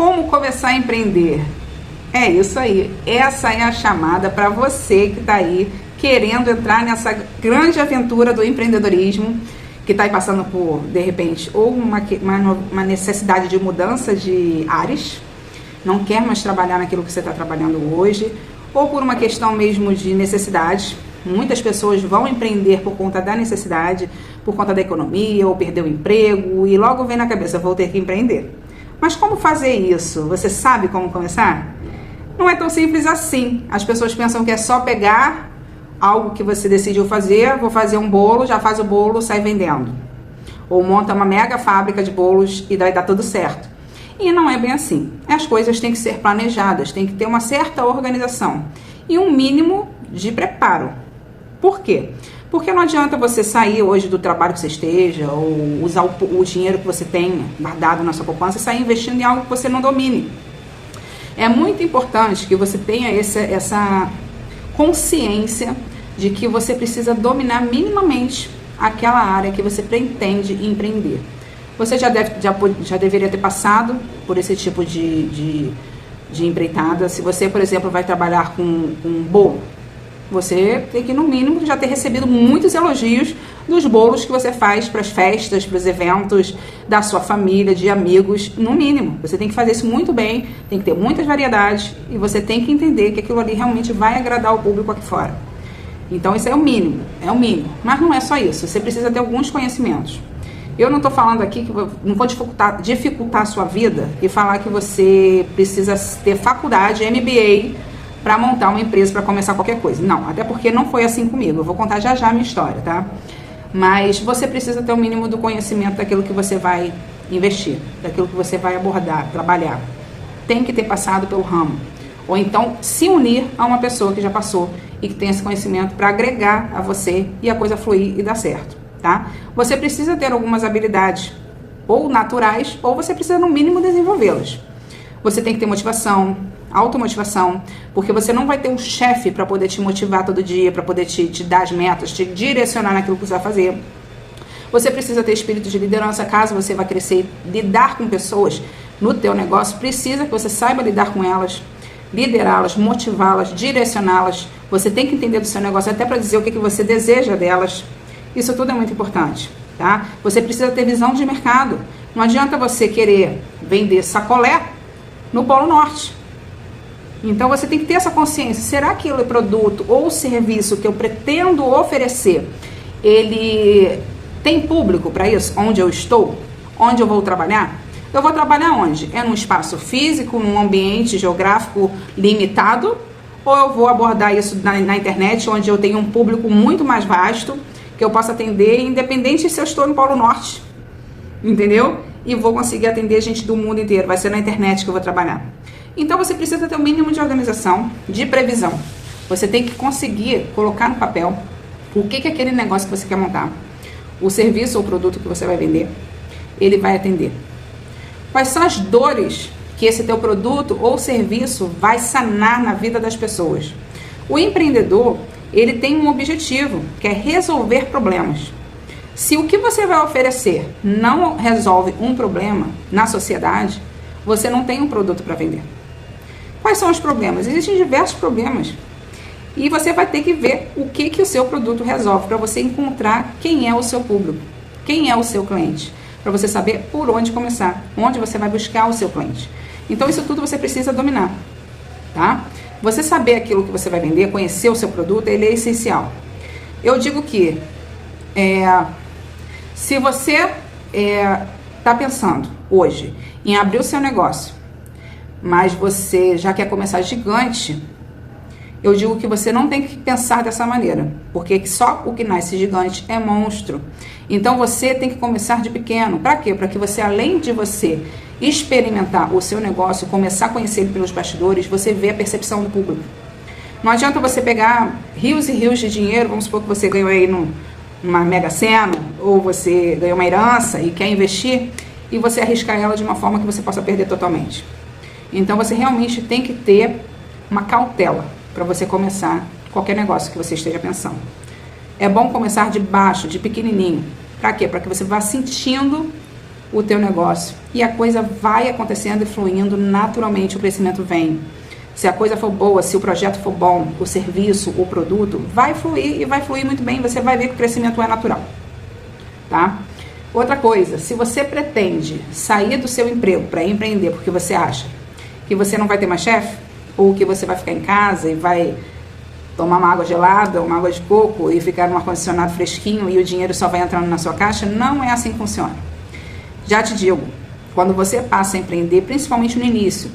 como começar a empreender? É isso aí, essa é a chamada para você que está aí querendo entrar nessa grande aventura do empreendedorismo, que está aí passando por, de repente, ou uma necessidade de mudança de áreas, não quer mais trabalhar naquilo que você está trabalhando hoje, ou por uma questão mesmo de necessidade. Muitas pessoas vão empreender por conta da necessidade, por conta da economia, ou perder o emprego, e logo vem na cabeça, vou ter que empreender. Mas como fazer isso? Você sabe como começar? Não é tão simples assim. As pessoas pensam que é só pegar algo que você decidiu fazer, vou fazer um bolo, já faz o bolo, sai vendendo. Ou monta uma mega fábrica de bolos e daí dá tudo certo. E não é bem assim. As coisas têm que ser planejadas, tem que ter uma certa organização e um mínimo de preparo. Por quê? Porque não adianta você sair hoje do trabalho que você esteja ou usar o dinheiro que você tem guardado na sua poupança e sair investindo em algo que você não domine. É muito importante que você tenha essa consciência de que você precisa dominar minimamente aquela área que você pretende empreender. Você já deveria ter passado por esse tipo de empreitada. Se você, por exemplo, vai trabalhar com bolo, você tem que, no mínimo, já ter recebido muitos elogios dos bolos que você faz para as festas, para os eventos da sua família, de amigos, no mínimo. Você tem que fazer isso muito bem, tem que ter muitas variedades e você tem que entender que aquilo ali realmente vai agradar o público aqui fora. Então, isso é o mínimo. Mas não é só isso, você precisa ter alguns conhecimentos. Eu não estou falando aqui que não vou dificultar a sua vida e falar que você precisa ter faculdade, MBA, para montar uma empresa, para começar qualquer coisa. Não, até porque não foi assim comigo. Eu vou contar já a minha história, tá? Mas você precisa ter o mínimo do conhecimento daquilo que você vai investir, daquilo que você vai abordar, trabalhar. Tem que ter passado pelo ramo. Ou então se unir a uma pessoa que já passou e que tem esse conhecimento para agregar a você e a coisa fluir e dar certo, tá? Você precisa ter algumas habilidades, ou naturais, ou você precisa no mínimo desenvolvê-las. Você tem que ter motivação, automotivação, porque você não vai ter um chefe para poder te motivar todo dia, para poder te dar as metas, te direcionar naquilo que você vai fazer. Você precisa ter espírito de liderança, caso você vá crescer, lidar com pessoas no teu negócio, precisa que você saiba lidar com elas, liderá-las, motivá-las, direcioná-las. Você tem que entender do seu negócio até para dizer o que você deseja delas. Isso tudo é muito importante, tá? Você precisa ter visão de mercado. Não adianta você querer vender sacolé no Polo Norte. Então você tem que ter essa consciência. Será que aquele produto ou serviço que eu pretendo oferecer, ele tem público para isso? Onde eu estou? Onde eu vou trabalhar? Eu vou trabalhar onde? É num espaço físico, num ambiente geográfico limitado? Ou eu vou abordar isso na internet, onde eu tenho um público muito mais vasto, que eu possa atender, independente se eu estou no Polo Norte, entendeu? E vou conseguir atender gente do mundo inteiro, vai ser na internet que eu vou trabalhar. Então você precisa ter um mínimo de organização, de previsão. Você tem que conseguir colocar no papel o que é aquele negócio que você quer montar, o serviço ou produto que você vai vender, ele vai atender. Quais são as dores que esse teu produto ou serviço vai sanar na vida das pessoas? O empreendedor, ele tem um objetivo, que é resolver problemas. Se o que você vai oferecer não resolve um problema na sociedade, você não tem um produto para vender. Quais são os problemas? Existem diversos problemas. E você vai ter que ver o que o seu produto resolve, para você encontrar quem é o seu público, quem é o seu cliente, para você saber por onde começar, onde você vai buscar o seu cliente. Então isso tudo você precisa dominar, tá? Você saber aquilo que você vai vender, conhecer o seu produto, ele é essencial. Eu digo que se você está pensando hoje em abrir o seu negócio, mas você já quer começar gigante, eu digo que você não tem que pensar dessa maneira, porque só o que nasce gigante é monstro. Então você tem que começar de pequeno. Para quê? Para que você, além de você experimentar o seu negócio, começar a conhecer ele pelos bastidores, você vê a percepção do público. Não adianta você pegar rios e rios de dinheiro, vamos supor que você ganhou aí numa Mega Sena, ou você ganhou uma herança e quer investir, e você arriscar ela de uma forma que você possa perder totalmente. Então você realmente tem que ter uma cautela para você começar qualquer negócio que você esteja pensando. É bom começar de baixo, de pequenininho. Para quê? Para que você vá sentindo o teu negócio e a coisa vai acontecendo e fluindo naturalmente, o crescimento vem. Se a coisa for boa, se o projeto for bom, o serviço, o produto, vai fluir e vai fluir muito bem, você vai ver que o crescimento é natural, tá? Outra coisa, se você pretende sair do seu emprego para empreender porque você acha que você não vai ter mais chefe, ou que você vai ficar em casa e vai tomar uma água gelada, uma água de coco e ficar num ar-condicionado fresquinho e o dinheiro só vai entrando na sua caixa, não é assim que funciona. Já te digo, quando você passa a empreender, principalmente no início,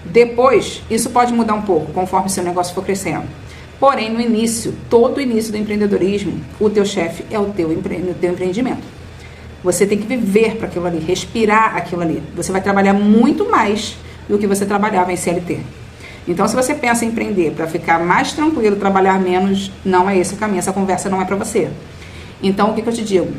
depois isso pode mudar um pouco conforme o seu negócio for crescendo. Porém, no início, todo o início do empreendedorismo, o teu chefe é o teu empreendimento. Você tem que viver para aquilo ali, respirar aquilo ali. Você vai trabalhar muito mais do que você trabalhava em CLT. Então, se você pensa em empreender para ficar mais tranquilo, trabalhar menos, não é esse o caminho, essa conversa não é para você. Então, o que eu te digo?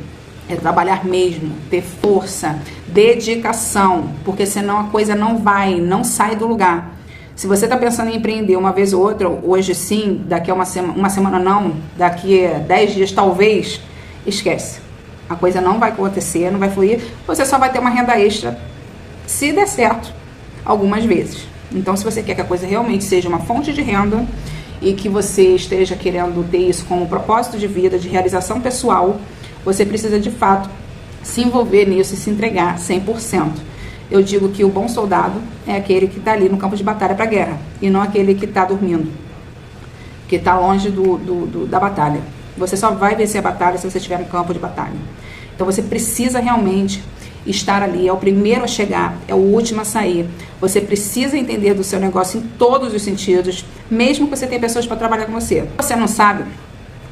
É trabalhar mesmo, ter força, dedicação, porque senão a coisa não sai do lugar. Se você está pensando em empreender uma vez ou outra, hoje sim, daqui a uma semana não, daqui a 10 dias talvez, esquece. A coisa não vai acontecer, não vai fluir, você só vai ter uma renda extra, se der certo, algumas vezes. Então, se você quer que a coisa realmente seja uma fonte de renda e que você esteja querendo ter isso como propósito de vida, de realização pessoal, você precisa de fato se envolver nisso e se entregar 100%. Eu digo que o bom soldado é aquele que está ali no campo de batalha para a guerra e não aquele que está dormindo, que está longe da batalha. Você só vai vencer a batalha se você estiver no campo de batalha. Então você precisa realmente estar ali, é o primeiro a chegar, é o último a sair. Você precisa entender do seu negócio em todos os sentidos, mesmo que você tenha pessoas para trabalhar com você. Você não sabe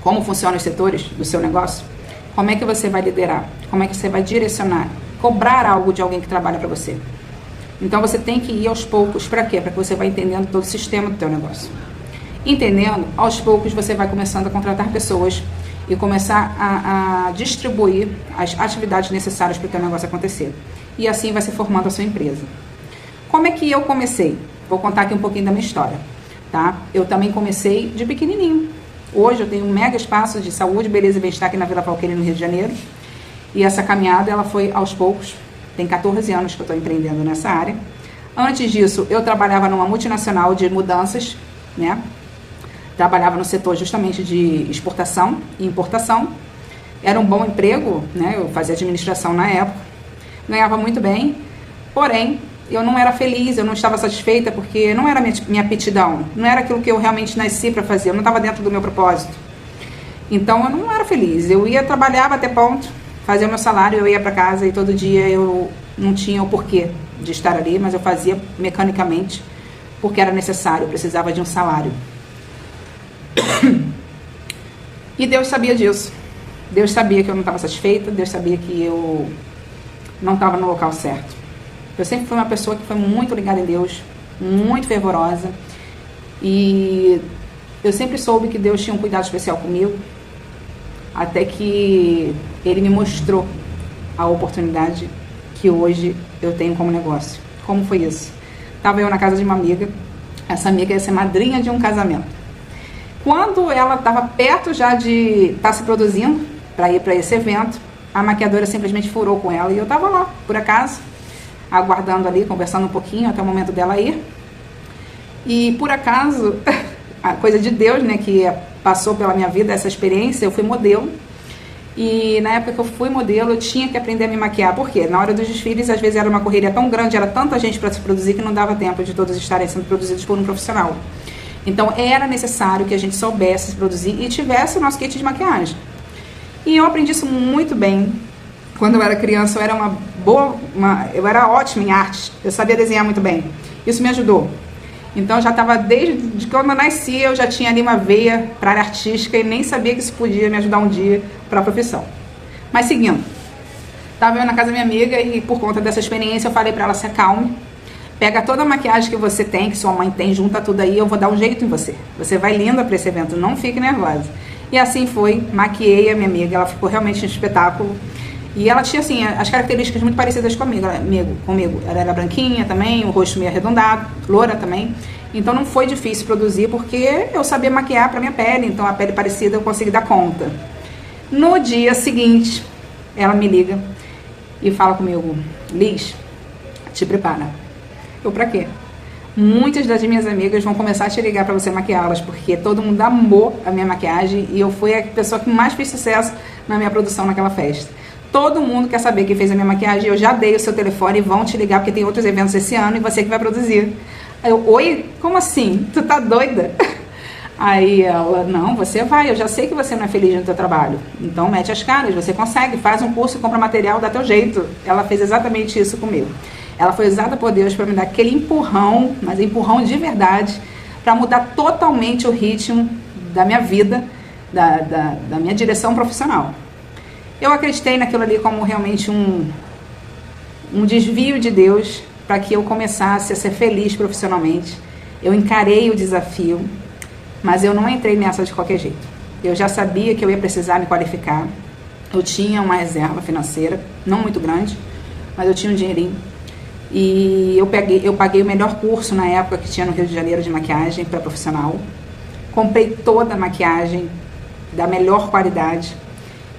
como funcionam os setores do seu negócio? Como é que você vai liderar? Como é que você vai direcionar? Cobrar algo de alguém que trabalha para você. Então você tem que ir aos poucos. Para quê? Para que você vá entendendo todo o sistema do teu negócio. Entendendo, aos poucos você vai começando a contratar pessoas e começar a distribuir as atividades necessárias para o teu negócio acontecer. E assim vai se formando a sua empresa. Como é que eu comecei? Vou contar aqui um pouquinho da minha história, tá? Eu também comecei de pequenininho. Hoje eu tenho um mega espaço de saúde, beleza e bem-estar aqui na Vila Valqueira, no Rio de Janeiro. E essa caminhada, ela foi aos poucos. Tem 14 anos que eu estou empreendendo nessa área. Antes disso, eu trabalhava numa multinacional de mudanças, né? Trabalhava no setor justamente de exportação e importação. Era um bom emprego, né? Eu fazia administração na época. Ganhava muito bem, porém, eu não era feliz, eu não estava satisfeita, porque não era minha aptidão. Não era aquilo que eu realmente nasci para fazer, eu não estava dentro do meu propósito. Então, eu não era feliz. Eu ia trabalhar, bater ponto, fazia o meu salário, eu ia para casa e todo dia eu não tinha o porquê de estar ali, mas eu fazia mecanicamente, porque era necessário, eu precisava de um salário. E Deus sabia disso. Deus sabia que eu não estava satisfeita, Deus sabia que eu não estava no local certo. Eu sempre fui uma pessoa que foi muito ligada em Deus, muito fervorosa, e eu sempre soube que Deus tinha um cuidado especial comigo, até que Ele me mostrou a oportunidade que hoje eu tenho como negócio. Como foi isso? Estava eu na casa de uma amiga, essa amiga ia ser madrinha de um casamento. Quando ela estava perto já de estar se produzindo para ir para esse evento, a maquiadora simplesmente furou com ela e eu estava lá, por acaso, aguardando ali, conversando um pouquinho até o momento dela ir. E por acaso, a coisa de Deus, né, que passou pela minha vida, essa experiência, eu fui modelo. E na época que eu fui modelo, eu tinha que aprender a me maquiar. Por quê? Na hora dos desfiles, às vezes era uma correria tão grande, era tanta gente para se produzir que não dava tempo de todos estarem sendo produzidos por um profissional. Então era necessário que a gente soubesse se produzir e tivesse o nosso kit de maquiagem. E eu aprendi isso muito bem. Quando eu era criança, eu era eu era ótima em arte. Eu sabia desenhar muito bem. Isso me ajudou. Então já estava desde quando eu nasci, eu já tinha ali uma veia para a área artística e nem sabia que isso podia me ajudar um dia para a profissão. Mas seguindo, estava eu na casa da minha amiga e por conta dessa experiência eu falei para ela: se acalme, pega toda a maquiagem que você tem, que sua mãe tem, junta tudo aí, eu vou dar um jeito em você. Você vai linda para esse evento, não fique nervosa. E assim foi, maquiei a minha amiga, ela ficou realmente um espetáculo. E ela tinha, assim, as características muito parecidas comigo. Ela era branquinha também, o rosto meio arredondado, loura também. Então não foi difícil produzir, porque eu sabia maquiar para minha pele, então a pele parecida eu consegui dar conta. No dia seguinte, ela me liga e fala comigo: Liz, te prepara. Eu, pra quê? Muitas das minhas amigas vão começar a te ligar para você maquiá-las, porque todo mundo amou a minha maquiagem e eu fui a pessoa que mais fez sucesso na minha produção naquela festa. Todo mundo quer saber quem fez a minha maquiagem, eu já dei o seu telefone e vão te ligar porque tem outros eventos esse ano e você que vai produzir. Aí eu, oi? Como assim? Tu tá doida? Aí ela, não, você vai, eu já sei que você não é feliz no teu trabalho, então mete as caras, você consegue, faz um curso, compra material, dá teu jeito. Ela fez exatamente isso comigo. Ela foi usada por Deus para me dar aquele empurrão, mas empurrão de verdade, para mudar totalmente o ritmo da minha vida, da minha direção profissional. Eu acreditei naquilo ali como realmente um desvio de Deus para que eu começasse a ser feliz profissionalmente. Eu encarei o desafio, mas eu não entrei nessa de qualquer jeito. Eu já sabia que eu ia precisar me qualificar. Eu tinha uma reserva financeira, não muito grande, mas eu tinha um dinheirinho. E eu paguei o melhor curso na época que tinha no Rio de Janeiro de maquiagem para profissional. Comprei toda a maquiagem da melhor qualidade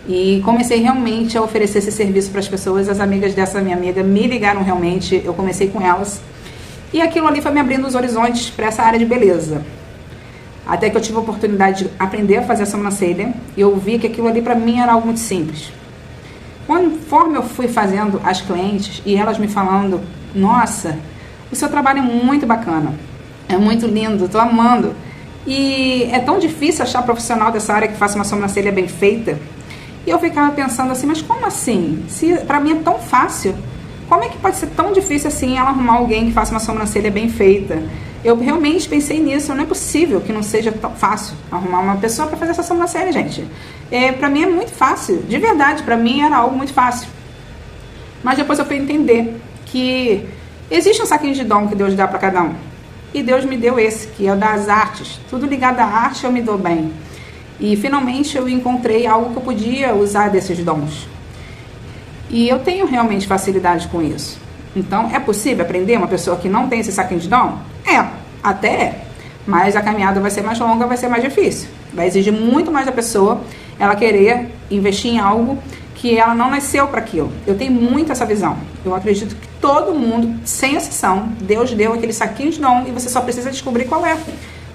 e comecei realmente a oferecer esse serviço para as pessoas. As amigas dessa minha amiga me ligaram realmente, eu comecei com elas. E aquilo ali foi me abrindo os horizontes para essa área de beleza. Até que eu tive a oportunidade de aprender a fazer a sobrancelha e eu vi que aquilo ali para mim era algo muito simples. Conforme eu fui fazendo as clientes e elas me falando: nossa, o seu trabalho é muito bacana, é muito lindo, estou amando. E é tão difícil achar profissional dessa área que faça uma sobrancelha bem feita. E eu ficava pensando assim, mas como assim? Se para mim é tão fácil, como é que pode ser tão difícil assim ela arrumar alguém que faça uma sobrancelha bem feita? Eu realmente pensei nisso, não é possível que não seja tão fácil arrumar uma pessoa para fazer essa sobrancelha, gente. Para mim é muito fácil, de verdade, para mim era algo muito fácil. Mas depois eu fui entender que existe um saquinho de dom que Deus dá para cada um. E Deus me deu esse, que é o das artes. Tudo ligado à arte eu me dou bem. E finalmente eu encontrei algo que eu podia usar desses dons. E eu tenho realmente facilidade com isso. Então, é possível aprender uma pessoa que não tem esse saquinho de dom? Até é. Mas a caminhada vai ser mais longa, vai ser mais difícil. Vai exigir muito mais da pessoa ela querer investir em algo que ela não nasceu para aquilo. Eu tenho muito essa visão. Eu acredito que todo mundo, sem exceção, Deus deu aquele saquinho de dom e você só precisa descobrir qual é.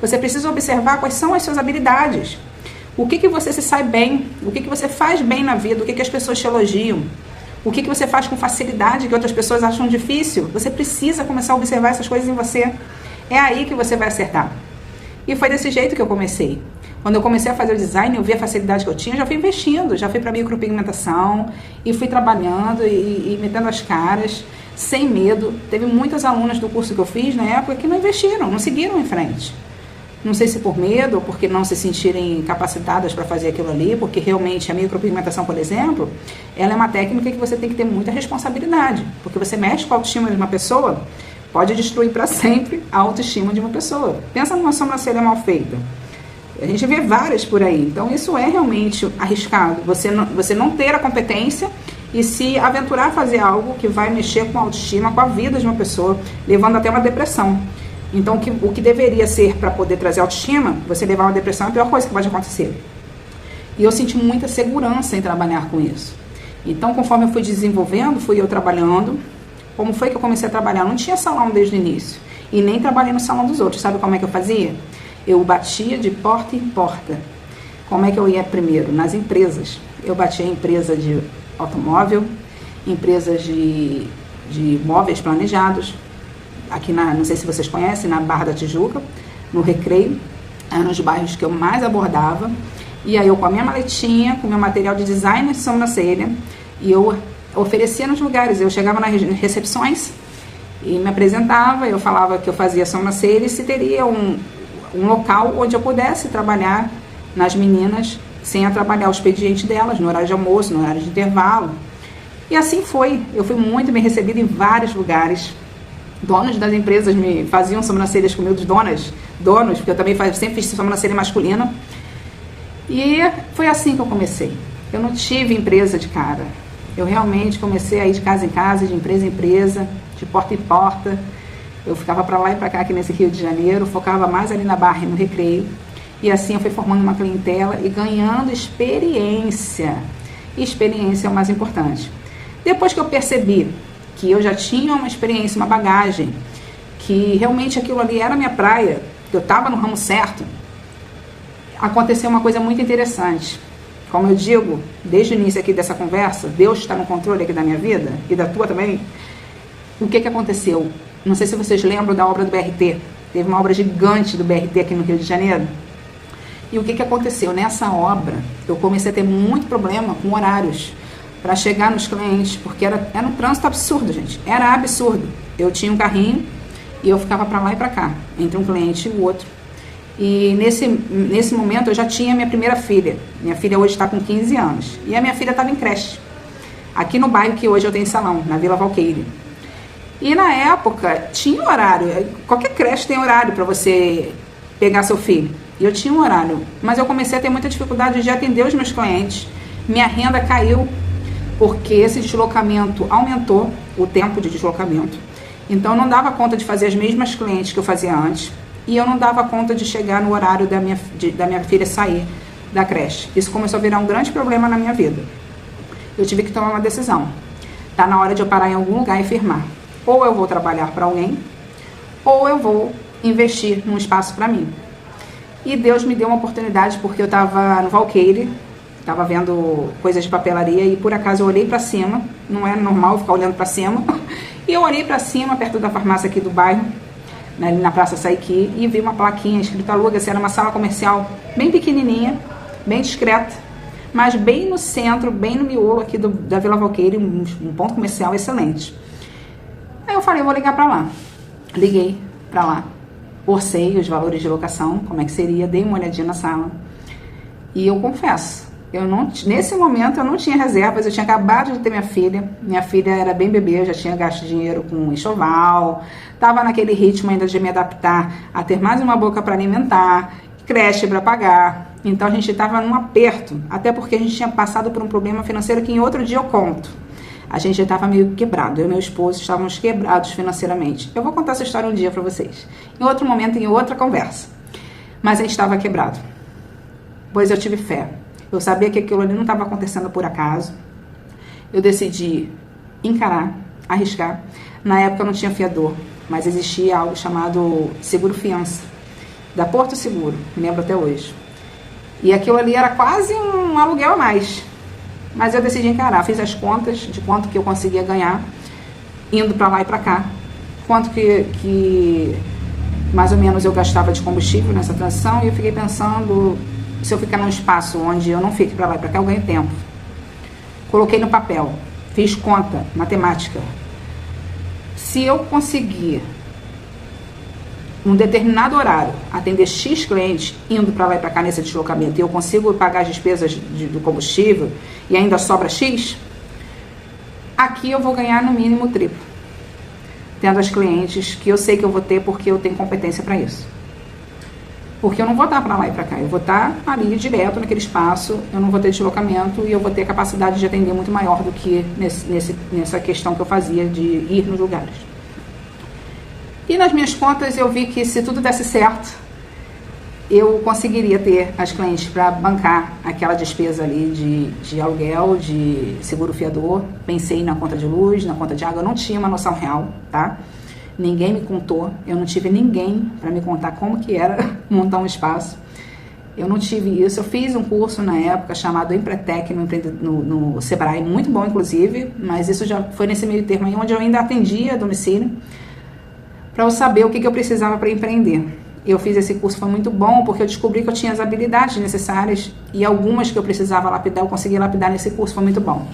Você precisa observar quais são as suas habilidades. O que você se sai bem, o que você faz bem na vida, o que as pessoas te elogiam. O que você faz com facilidade que outras pessoas acham difícil. Você precisa começar a observar essas coisas em você. É aí que você vai acertar. E foi desse jeito que eu comecei. Quando eu comecei a fazer o design, eu vi a facilidade que eu tinha, já fui investindo, já fui para micropigmentação e fui trabalhando e metendo as caras, sem medo. Teve muitas alunas do curso que eu fiz na época que não investiram, não seguiram em frente. Não sei se por medo ou porque não se sentirem capacitadas para fazer aquilo ali, porque realmente a micropigmentação, por exemplo, ela é uma técnica que você tem que ter muita responsabilidade, porque você mexe com a autoestima de uma pessoa, pode destruir para sempre a autoestima de uma pessoa. Pensa numa sobrancelha mal feita. A gente vê várias por aí, então isso é realmente arriscado. Você não ter a competência e se aventurar a fazer algo que vai mexer com a autoestima, com a vida de uma pessoa, levando até uma depressão. Então, o que deveria ser para poder trazer autoestima, você levar uma depressão é a pior coisa que pode acontecer. E eu senti muita segurança em trabalhar com isso. Então, conforme eu fui desenvolvendo, fui eu trabalhando. Como foi que eu comecei a trabalhar? Não tinha salão desde o início. E nem trabalhei no salão dos outros. Sabe como é que eu fazia? Eu batia de porta em porta. Como é que eu ia primeiro? Nas empresas. Eu batia em empresa de automóvel, empresas de móveis planejados. Aqui, não sei se vocês conhecem, na Barra da Tijuca, no Recreio, eram os bairros que eu mais abordava. E aí eu com a minha maletinha, com o meu material de design de sobrancelha, e eu oferecia nos lugares. Eu chegava nas recepções e me apresentava, eu falava que eu fazia sobrancelha e se teria um local onde eu pudesse trabalhar nas meninas, sem atrapalhar o expediente delas, no horário de almoço, no horário de intervalo. E assim foi. Eu fui muito bem recebida em vários lugares. Donos das empresas me faziam sobrancelhas comigo, donos, porque eu também sempre fiz sobrancelha masculina. E foi assim que eu comecei. Eu não tive empresa de cara. Eu realmente comecei a ir de casa em casa, de empresa em empresa, de porta em porta. Eu ficava para lá e para cá aqui nesse Rio de Janeiro, focava mais ali na Barra e no Recreio. E assim eu fui formando uma clientela e ganhando experiência. E experiência é o mais importante. Depois que eu percebi que eu já tinha uma experiência, uma bagagem, que realmente aquilo ali era a minha praia, que eu estava no ramo certo, aconteceu uma coisa muito interessante. Como eu digo, desde o início aqui dessa conversa, Deus está no controle aqui da minha vida e da tua também. O que aconteceu? Não sei se vocês lembram da obra do BRT. Teve uma obra gigante do BRT aqui no Rio de Janeiro. E o que aconteceu? Nessa obra, eu comecei a ter muito problema com horários para chegar nos clientes, porque era um trânsito absurdo, gente. Era absurdo. Eu tinha um carrinho e eu ficava para lá e para cá, entre um cliente e o outro. E nesse momento eu já tinha minha primeira filha. Minha filha hoje está com 15 anos. E a minha filha estava em creche, aqui no bairro que hoje eu tenho salão, na Vila Valqueire. E na época tinha horário, qualquer creche tem horário para você pegar seu filho. E eu tinha um horário, mas eu comecei a ter muita dificuldade de atender os meus clientes. Minha renda caiu, porque esse deslocamento aumentou o tempo de deslocamento. Então eu não dava conta de fazer as mesmas clientes que eu fazia antes. E eu não dava conta de chegar no horário da minha filha sair da creche. Isso começou a virar um grande problema na minha vida. Eu tive que tomar uma decisão. Tá na hora de eu parar em algum lugar e firmar. Ou eu vou trabalhar para alguém, ou eu vou investir num espaço para mim. E Deus me deu uma oportunidade, porque eu estava no Valqueire, estava vendo coisas de papelaria e por acaso eu olhei para cima. Não era normal ficar olhando para cima. E eu olhei para cima, perto da farmácia aqui do bairro, ali na Praça Saiqui, e vi uma plaquinha escrita Aluga-se. Era uma sala comercial bem pequenininha, bem discreta, mas bem no centro, bem no miolo aqui da Vila Valqueire, um ponto comercial excelente. Aí eu falei, eu vou ligar para lá. Liguei para lá, orcei os valores de locação, como é que seria, dei uma olhadinha na sala. E eu confesso, nesse momento eu não tinha reservas, eu tinha acabado de ter minha filha era bem bebê, eu já tinha gasto dinheiro com enxoval, estava naquele ritmo ainda de me adaptar a ter mais uma boca para alimentar, creche para pagar. Então a gente estava num aperto, até porque a gente tinha passado por um problema financeiro que em outro dia eu conto. A gente já estava meio quebrado, eu e meu esposo estávamos quebrados financeiramente. Eu vou contar essa história um dia para vocês, em outro momento, em outra conversa. Mas a gente estava quebrado, pois eu tive fé. Eu sabia que aquilo ali não estava acontecendo por acaso. Eu decidi encarar, arriscar. Na época eu não tinha fiador, mas existia algo chamado seguro fiança, da Porto Seguro, me lembro até hoje. E aquilo ali era quase um aluguel a mais. Mas eu decidi encarar, fiz as contas de quanto que eu conseguia ganhar, indo para lá e para cá, quanto que mais ou menos eu gastava de combustível nessa transição, e eu fiquei pensando, se eu ficar num espaço onde eu não fique para lá e para cá, eu ganho tempo. Coloquei no papel, fiz conta, matemática. Se eu conseguir, um determinado horário, atender X clientes, indo para lá e para cá nesse deslocamento, e eu consigo pagar as despesas do combustível, e ainda sobra X, aqui eu vou ganhar no mínimo o triplo, tendo as clientes que eu sei que eu vou ter, porque eu tenho competência para isso. Porque eu não vou estar para lá e para cá, eu vou estar ali direto naquele espaço, eu não vou ter deslocamento e eu vou ter capacidade de atender muito maior do que nessa questão que eu fazia de ir nos lugares. E nas minhas contas eu vi que se tudo desse certo, eu conseguiria ter as clientes para bancar aquela despesa ali de aluguel, de seguro fiador. Pensei na conta de luz, na conta de água, eu não tinha uma noção real, tá? Ninguém me contou, eu não tive ninguém para me contar como que era montar um espaço. Eu não tive isso. Eu fiz um curso na época chamado Empretec no Sebrae, muito bom inclusive, mas isso já foi nesse meio termo aí, onde eu ainda atendia a domicílio, para eu saber o que eu precisava para empreender. Eu fiz esse curso, foi muito bom, porque eu descobri que eu tinha as habilidades necessárias e algumas que eu precisava lapidar, eu consegui lapidar nesse curso, foi muito bom.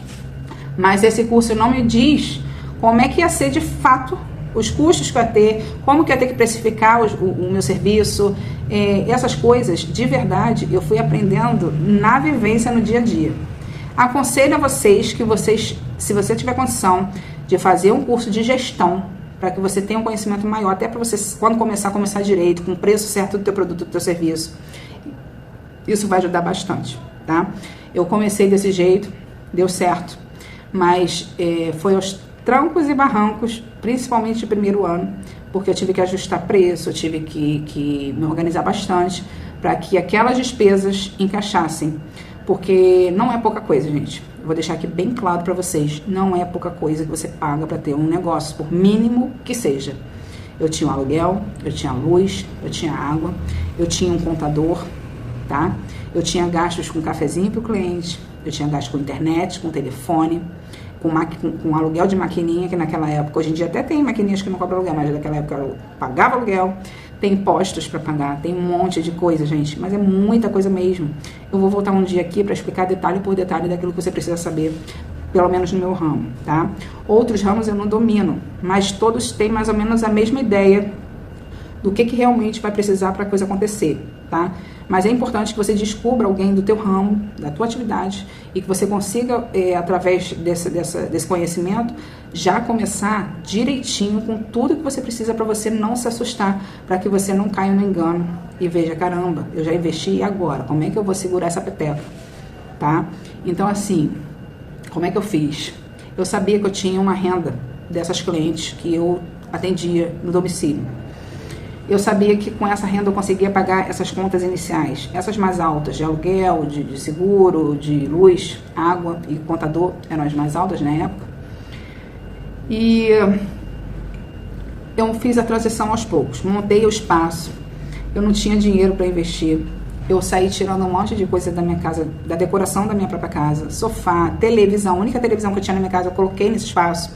Mas esse curso não me diz como é que ia ser de fato os custos que eu ia ter, como que eu ia ter que precificar o meu serviço, essas coisas, de verdade, eu fui aprendendo na vivência, no dia a dia. Aconselho a vocês que se você tiver condição de fazer um curso de gestão, para que você tenha um conhecimento maior, até para você, quando começar direito, com o preço certo do teu produto, do teu serviço, isso vai ajudar bastante, tá? Eu comecei desse jeito, deu certo, mas foi aos trancos e barrancos, principalmente no primeiro ano, porque eu tive que ajustar preço, eu tive que me organizar bastante para que aquelas despesas encaixassem, porque não é pouca coisa, gente. vou deixar aqui bem claro para vocês, não é pouca coisa que você paga para ter um negócio, por mínimo que seja. Eu tinha um aluguel, eu tinha luz, eu tinha água, eu tinha um contador, tá? Eu tinha gastos com cafezinho para o cliente, eu tinha gastos com internet, com telefone, com aluguel de maquininha, que naquela época, hoje em dia até tem maquininhas que não cobram aluguel, mas naquela época eu pagava aluguel, tem impostos para pagar, tem um monte de coisa, gente, mas é muita coisa mesmo. Eu vou voltar um dia aqui para explicar detalhe por detalhe daquilo que você precisa saber, pelo menos no meu ramo, tá? Outros ramos eu não domino, mas todos têm mais ou menos a mesma ideia do que realmente vai precisar para a coisa acontecer, tá? Mas é importante que você descubra alguém do teu ramo, da tua atividade, e que você consiga, através desse conhecimento, já começar direitinho com tudo que você precisa para você não se assustar, para que você não caia no engano e veja, caramba, eu já investi e agora? Como é que eu vou segurar essa peteca? Tá? Então, assim, como é que eu fiz? Eu sabia que eu tinha uma renda dessas clientes que eu atendia no domicílio. Eu sabia que com essa renda eu conseguia pagar essas contas iniciais, essas mais altas, de aluguel, de seguro, de luz, água e contador, eram as mais altas na época. E eu fiz a transição aos poucos, montei o espaço, eu não tinha dinheiro para investir, eu saí tirando um monte de coisa da minha casa, da decoração da minha própria casa, sofá, televisão, a única televisão que eu tinha na minha casa eu coloquei nesse espaço.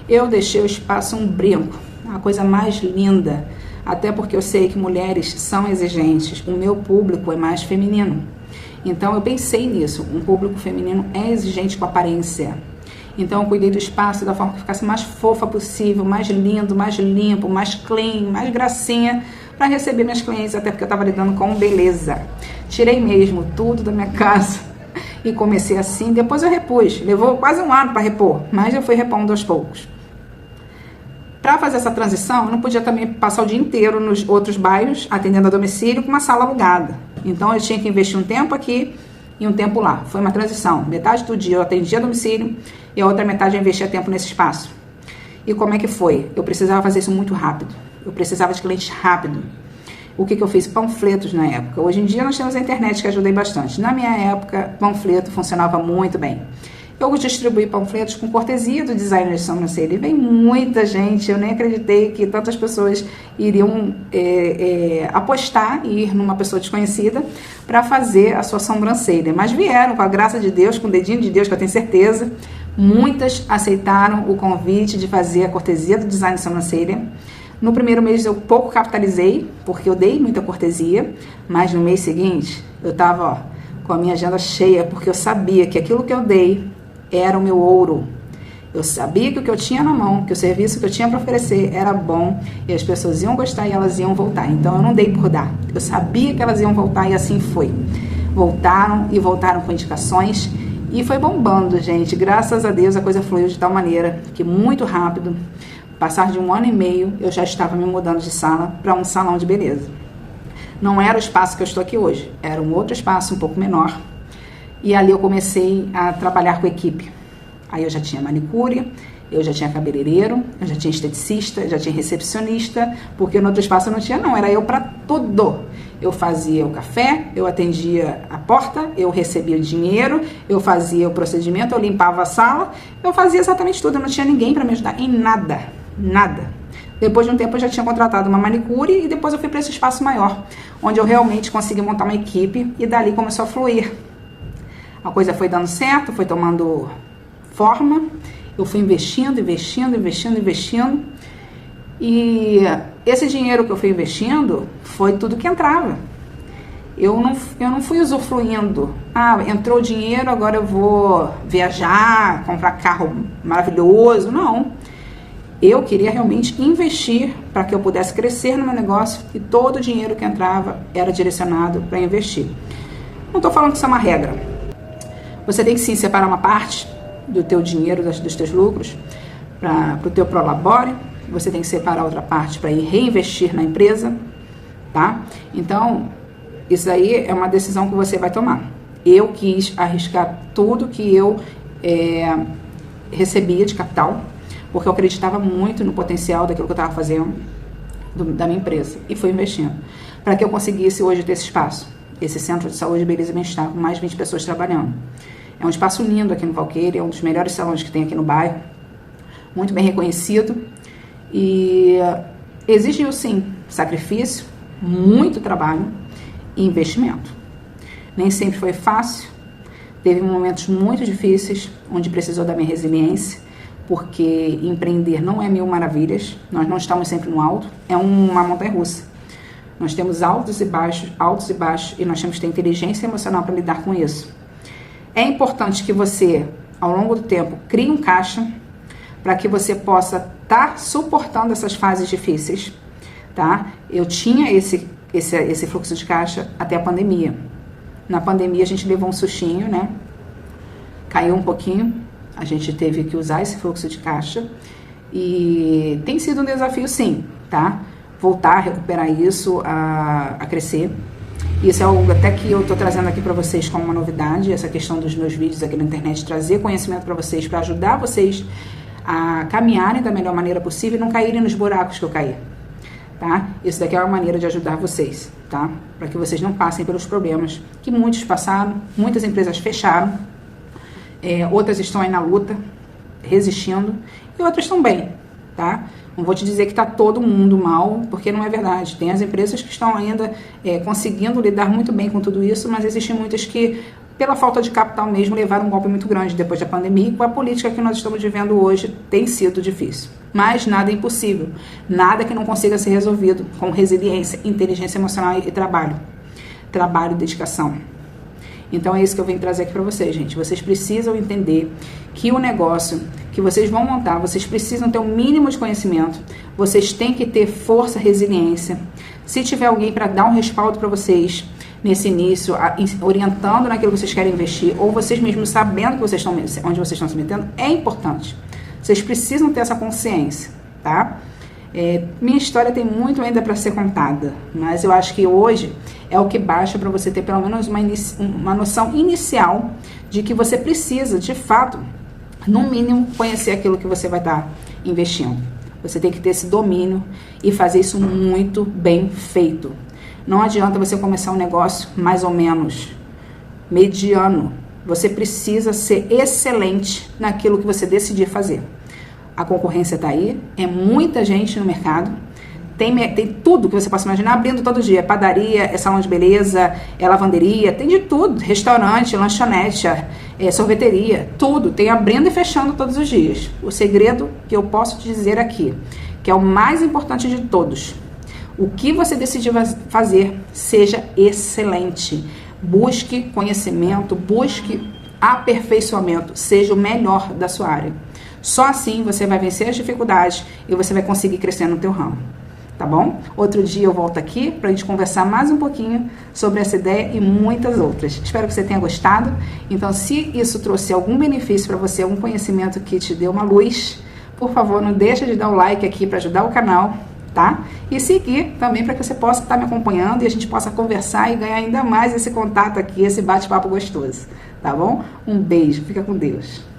Eu deixei o espaço um brinco, a coisa mais linda. Até porque eu sei que mulheres são exigentes, o meu público é mais feminino. Então eu pensei nisso, um público feminino é exigente com aparência. Então eu cuidei do espaço da forma que ficasse mais fofa possível, mais lindo, mais limpo, mais clean, mais gracinha, para receber minhas clientes, até porque eu estava lidando com beleza. Tirei mesmo tudo da minha casa e comecei assim, depois eu repus, levou quase um ano para repor, mas eu fui repondo aos poucos. Para fazer essa transição, eu não podia também passar o dia inteiro nos outros bairros, atendendo a domicílio, com uma sala alugada. Então, eu tinha que investir um tempo aqui e um tempo lá. Foi uma transição. Metade do dia eu atendia a domicílio e a outra metade eu investia tempo nesse espaço. E como é que foi? Eu precisava fazer isso muito rápido. Eu precisava de clientes rápido. O que eu fiz? Panfletos na época. Hoje em dia, nós temos a internet que ajudei bastante. Na minha época, panfleto funcionava muito bem. Eu distribuí panfletos com cortesia do designer de sobrancelha. E vem muita gente, eu nem acreditei que tantas pessoas iriam apostar e ir numa pessoa desconhecida para fazer a sua sobrancelha. Mas vieram, com a graça de Deus, com o dedinho de Deus, que eu tenho certeza. Muitas aceitaram o convite de fazer a cortesia do design de sobrancelha. No primeiro mês eu pouco capitalizei, porque eu dei muita cortesia, mas no mês seguinte eu estava com a minha agenda cheia, porque eu sabia que aquilo que eu dei era o meu ouro. Eu sabia que o que eu tinha na mão, que o serviço que eu tinha para oferecer era bom e as pessoas iam gostar e elas iam voltar. Então eu não dei por dar. Eu sabia que elas iam voltar e assim foi. Voltaram e voltaram com indicações e foi bombando, gente. Graças a Deus a coisa fluiu de tal maneira que muito rápido, passar de 1 ano e meio, eu já estava me mudando de sala para um salão de beleza. Não era o espaço que eu estou aqui hoje, era um outro espaço um pouco menor. E ali eu comecei a trabalhar com equipe. Aí eu já tinha manicure, eu já tinha cabeleireiro, eu já tinha esteticista, eu já tinha recepcionista, porque no outro espaço eu não tinha não, era eu para tudo. Eu fazia o café, eu atendia a porta, eu recebia o dinheiro, eu fazia o procedimento, eu limpava a sala, eu fazia exatamente tudo, eu não tinha ninguém para me ajudar em nada, nada. Depois de um tempo eu já tinha contratado uma manicure e depois eu fui para esse espaço maior, onde eu realmente consegui montar uma equipe e dali começou a fluir. A coisa foi dando certo, foi tomando forma, eu fui investindo. E esse dinheiro que eu fui investindo foi tudo que entrava. Eu não fui usufruindo. Ah, entrou dinheiro, agora eu vou viajar, comprar carro maravilhoso. Não. Eu queria realmente investir para que eu pudesse crescer no meu negócio e todo o dinheiro que entrava era direcionado para investir. Não estou falando que isso é uma regra. Você tem que sim separar uma parte do teu dinheiro, dos teus lucros, para o teu prolabore. Você tem que separar outra parte para ir reinvestir na empresa, tá? Então, isso aí é uma decisão que você vai tomar. Eu quis arriscar tudo que eu recebia de capital, porque eu acreditava muito no potencial daquilo que eu estava fazendo da minha empresa. E fui investindo, para que eu conseguisse hoje ter esse espaço. Esse centro de saúde, beleza e bem-estar, com mais de 20 pessoas trabalhando. É um espaço lindo aqui no Valqueire, é um dos melhores salões que tem aqui no bairro, muito bem reconhecido. E exigiu, sim, sacrifício, muito trabalho e investimento. Nem sempre foi fácil, teve momentos muito difíceis, onde precisou da minha resiliência, porque empreender não é mil maravilhas, nós não estamos sempre no alto, é uma montanha-russa. Nós temos altos e baixos, e nós temos que ter inteligência emocional para lidar com isso. É importante que você, ao longo do tempo, crie um caixa para que você possa estar suportando essas fases difíceis, tá? Eu tinha esse fluxo de caixa até a pandemia. Na pandemia a gente levou um sustinho, né? Caiu um pouquinho, a gente teve que usar esse fluxo de caixa e tem sido um desafio, sim, tá? Voltar a recuperar isso, a crescer. Isso é algo até que eu estou trazendo aqui para vocês como uma novidade, essa questão dos meus vídeos aqui na internet, trazer conhecimento para vocês, para ajudar vocês a caminharem da melhor maneira possível e não caírem nos buracos que eu caí, tá? Isso daqui é uma maneira de ajudar vocês, tá? Para que vocês não passem pelos problemas que muitos passaram, muitas empresas fecharam, outras estão aí na luta, resistindo, e outras estão bem, tá? Não vou te dizer que está todo mundo mal, porque não é verdade. Tem as empresas que estão ainda conseguindo lidar muito bem com tudo isso, mas existem muitas que, pela falta de capital mesmo, levaram um golpe muito grande depois da pandemia, e com a política que nós estamos vivendo hoje tem sido difícil. Mas nada é impossível, nada que não consiga ser resolvido com resiliência, inteligência emocional e trabalho. Trabalho e dedicação. Então é isso que eu venho trazer aqui para vocês, gente. Vocês precisam entender que o negócio que vocês vão montar, vocês precisam ter um mínimo de conhecimento, vocês têm que ter força, resiliência. Se tiver alguém para dar um respaldo para vocês nesse início, orientando naquilo que vocês querem investir, ou vocês mesmos sabendo que vocês estão, onde vocês estão se metendo, é importante. Vocês precisam ter essa consciência, tá? Minha história tem muito ainda para ser contada, mas eu acho que hoje é o que basta para você ter pelo menos uma noção inicial de que você precisa, de fato, no mínimo, conhecer aquilo que você vai estar investindo. Você tem que ter esse domínio e fazer isso muito bem feito. Não adianta você começar um negócio mais ou menos mediano. Você precisa ser excelente naquilo que você decidir fazer. A concorrência está aí, é muita gente no mercado, tem tudo que você possa imaginar abrindo todo dia, padaria, é salão de beleza, é lavanderia, tem de tudo, restaurante, lanchonete, sorveteria, tudo, tem abrindo e fechando todos os dias. O segredo que eu posso te dizer aqui, que é o mais importante de todos, o que você decidir fazer, seja excelente, busque conhecimento, busque aperfeiçoamento, seja o melhor da sua área. Só assim você vai vencer as dificuldades e você vai conseguir crescer no teu ramo, tá bom? Outro dia eu volto aqui para a gente conversar mais um pouquinho sobre essa ideia e muitas outras. Espero que você tenha gostado. Então, se isso trouxe algum benefício para você, algum conhecimento que te deu uma luz, por favor, não deixa de dar o like aqui para ajudar o canal, tá? E seguir também para que você possa estar me acompanhando e a gente possa conversar e ganhar ainda mais esse contato aqui, esse bate-papo gostoso, tá bom? Um beijo, fica com Deus.